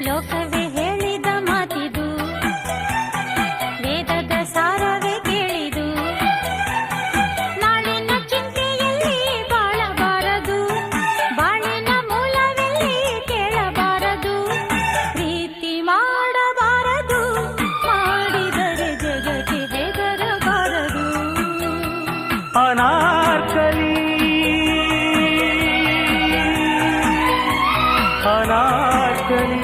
ಲೋಕವೇ ಹೇಳಿದ ಮಾತಿದು, ವೇದದ ಸಾರವೇ ಕೇಳಿದು. ನಾಳಿನ ಚಿಂತೆಯಲ್ಲಿ ಬಾಳಬಾರದು, ಬಾಳಿನ ಮೂಲವೆಲ್ಲಿ ಕೇಳಬಾರದು. ಪ್ರೀತಿ ಮಾಡಬಾರದು, ಮಾಡಿದರೆ ಜಗಕ್ಕೆ ಹೆದರಬಾರದು. ಅನಾರ್ಕಲಿ ಅನಾರ್ಕಲಿ